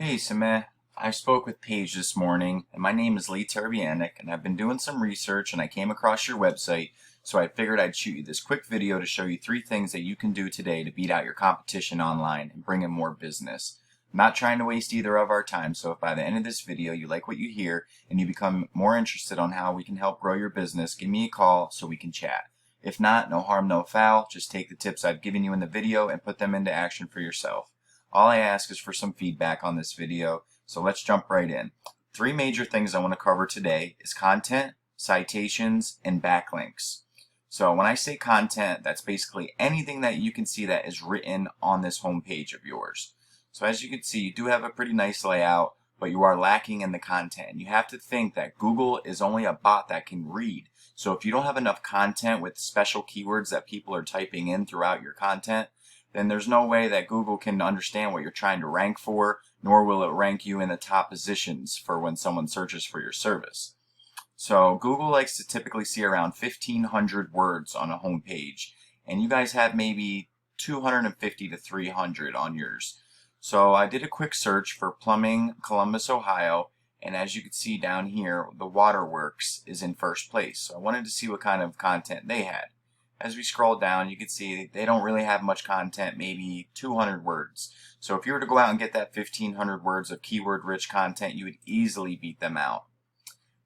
Hey Sameh, I spoke with Paige this morning, and my name is Lee Terbianic, and I've been doing some research and I came across your website, so I figured I'd shoot you this quick video to show you 3 things that you can do today to beat out your competition online and bring in more business. I'm not trying to waste either of our time, so if by the end of this video you like what you hear and you become more interested on how we can help grow your business, give me a call so we can chat. If not, no harm, no foul. Just take the tips I've given you in the video and put them into action for yourself. All I ask is for some feedback on this video, so let's jump right in. 3 major things I want to cover today is content, citations, and backlinks. So when I say content, that's basically anything that you can see that is written on this home page of yours. So as you can see, you do have a pretty nice layout, but you are lacking in the content. You have to think that Google is only a bot that can read. So if you don't have enough content with special keywords that people are typing in throughout your content, then there's no way that Google can understand what you're trying to rank for, nor will it rank you in the top positions for when someone searches for your service. So Google likes to typically see around 1,500 words on a home page, and you guys have maybe 250 to 300 on yours. So I did a quick search for plumbing, Columbus, Ohio, and as you can see down here, the Waterworks is in first place. So I wanted to see what kind of content they had. As we scroll down, you can see they don't really have much content, maybe 200 words. So if you were to go out and get that 1,500 words of keyword-rich content, you would easily beat them out.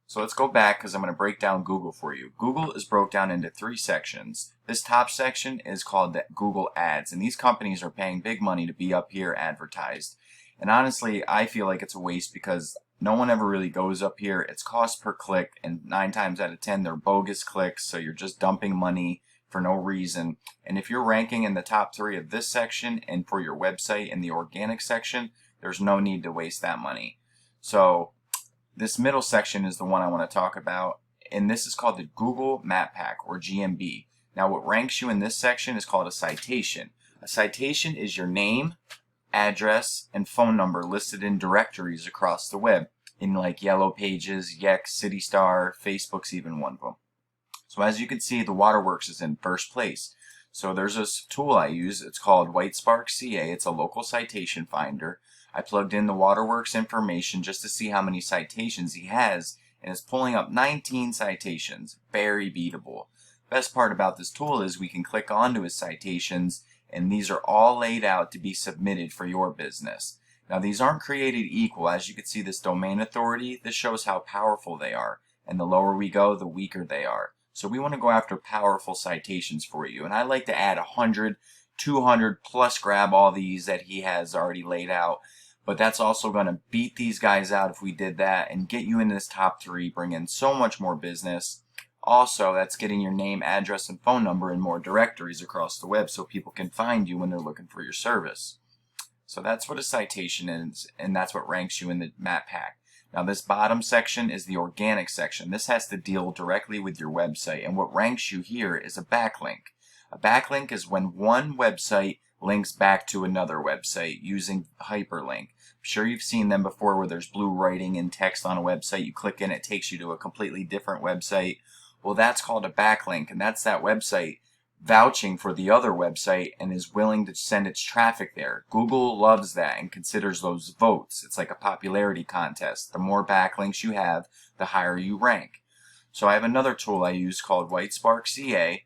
So let's go back because I'm going to break down Google for you. Google is broke down into 3 sections. This top section is called the Google Ads, and these companies are paying big money to be up here advertised. And honestly, I feel like it's a waste because no one ever really goes up here. It's cost per click, and 9 times out of 10 they're bogus clicks, so you're just dumping money for no reason. And if you're ranking in the top 3 of this section and for your website in the organic section, there's no need to waste that money. So this middle section is the one I want to talk about, and this is called the Google Map Pack, or GMB. Now what ranks you in this section is called a citation. A citation is your name, address, and phone number listed in directories across the web, in like Yellow Pages, Yext, CityStar, Facebook's even one of them. So as you can see, the Waterworks is in first place. So there's this tool I use. It's called Whitespark CA. It's a local citation finder. I plugged in the Waterworks information just to see how many citations he has, and it's pulling up 19 citations. Very beatable. Best part about this tool is we can click onto his citations, and these are all laid out to be submitted for your business. Now these aren't created equal. As you can see, this domain authority, this shows how powerful they are, and the lower we go, the weaker they are. So we want to go after powerful citations for you. And I like to add 100, 200 plus grab all these that he has already laid out. But that's also going to beat these guys out if we did that and get you into this top 3, bring in so much more business. Also, that's getting your name, address, and phone number in more directories across the web so people can find you when they're looking for your service. So that's what a citation is, and that's what ranks you in the map pack. Now this bottom section is the organic section. This has to deal directly with your website, and what ranks you here is a backlink. A backlink is when one website links back to another website using hyperlink. I'm sure you've seen them before where there's blue writing and text on a website. You click in, it takes you to a completely different website. Well, that's called a backlink, and that's that website vouching for the other website and is willing to send its traffic there. Google loves that and considers those votes. It's like a popularity contest. The more backlinks you have, the higher you rank. So I have another tool I use called Whitespark CA,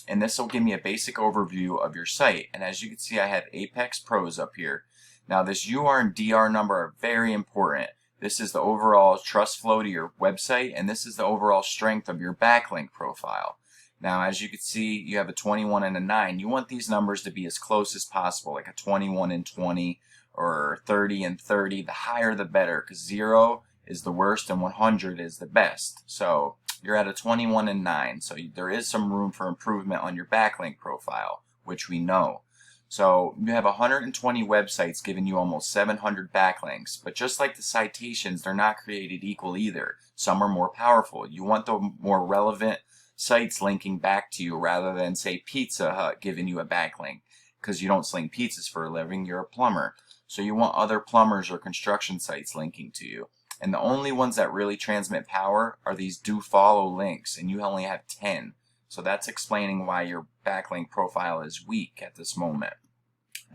and this will give me a basic overview of your site. And as you can see, I have Apex Pros up here. Now this UR and DR number are very important. This is the overall trust flow to your website, and this is the overall strength of your backlink profile. Now, as you can see, you have a 21 and a 9. You want these numbers to be as close as possible, like a 21 and 20 or 30 and 30. The higher the better, because 0 is the worst and 100 is the best. So you're at a 21 and 9. So there is some room for improvement on your backlink profile, which we know. So you have 120 websites giving you almost 700 backlinks. But just like the citations, they're not created equal either. Some are more powerful. You want the more relevant sites linking back to you rather than, say, Pizza Hut giving you a backlink, because you don't sling pizzas for a living, you're a plumber. So you want other plumbers or construction sites linking to you. And the only ones that really transmit power are these do follow links, and you only have 10. So that's explaining why your backlink profile is weak at this moment.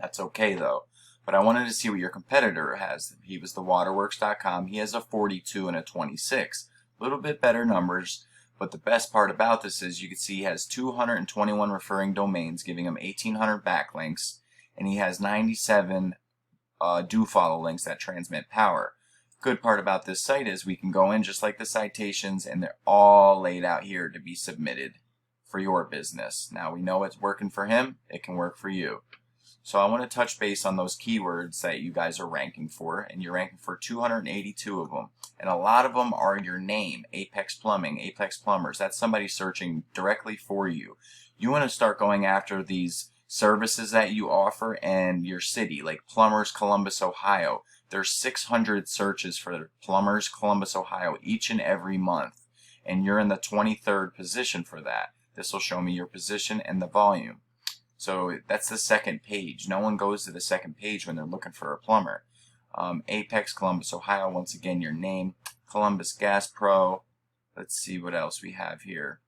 That's okay though. But I wanted to see what your competitor has. He was thewaterworks.com. He has a 42 and a 26. A little bit better numbers, but the best part about this is you can see he has 221 referring domains, giving him 1,800 backlinks, and he has 97 do follow links that transmit power. Good part about this site is we can go in just like the citations, and they're all laid out here to be submitted for your business. Now we know it's working for him, it can work for you. So I want to touch base on those keywords that you guys are ranking for, and you're ranking for 282 of them. And a lot of them are your name, Apex Plumbing, Apex Plumbers. That's somebody searching directly for you. You want to start going after these services that you offer and your city, like Plumbers Columbus, Ohio. There's 600 searches for Plumbers Columbus, Ohio each and every month, and you're in the 23rd position for that. This will show me your position and the volume. So that's the second page. No one goes to the second page when they're looking for a plumber. Apex Columbus, Ohio, once again your name. Columbus Gas Pro. Let's see what else we have here.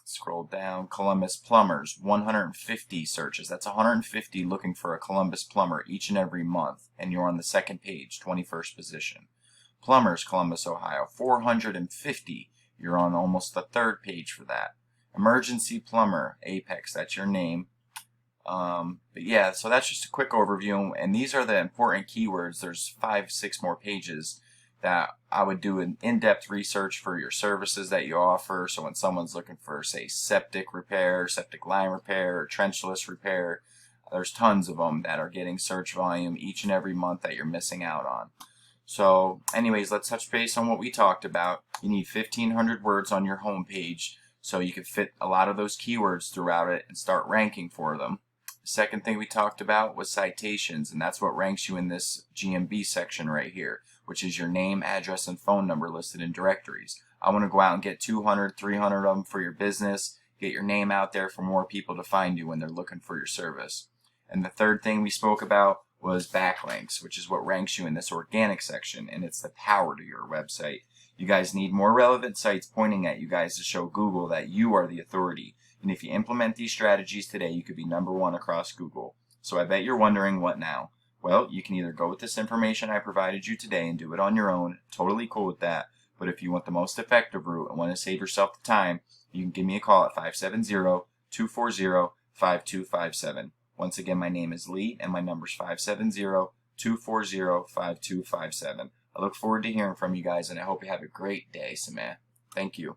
Scroll down. Columbus Plumbers, 150 searches. That's 150 looking for a Columbus plumber each and every month, and you're on the second page, 21st position. Plumbers Columbus, Ohio, 450. You're on almost the third page for that. Emergency Plumber, Apex, that's your name. But yeah, so that's just a quick overview, and these are the important keywords. There's 5-6 more pages that I would do an in-depth research for your services that you offer. So when someone's looking for, say, septic repair, septic line repair, or trenchless repair, there's tons of them that are getting search volume each and every month that you're missing out on. So anyways, let's touch base on what we talked about. You need 1,500 words on your home page so you can fit a lot of those keywords throughout it and start ranking for them. The second thing we talked about was citations, and that's what ranks you in this GMB section right here, which is your name, address, and phone number listed in directories. I want to go out and get 200, 300 of them for your business, get your name out there for more people to find you when they're looking for your service. And the third thing we spoke about was backlinks, which is what ranks you in this organic section, and it's the power to your website. You guys need more relevant sites pointing at you guys to show Google that you are the authority. And if you implement these strategies today, you could be #1 across Google. So I bet you're wondering, what now? Well, you can either go with this information I provided you today and do it on your own, totally cool with that. But if you want the most effective route and want to save yourself the time, you can give me a call at 570-240-5257. Once again, my name is Lee, and my number is 570-240-5257. I look forward to hearing from you guys, and I hope you have a great day, Samantha. Thank you.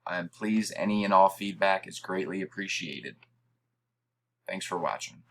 And please, any and all feedback is greatly appreciated. Thanks for watching.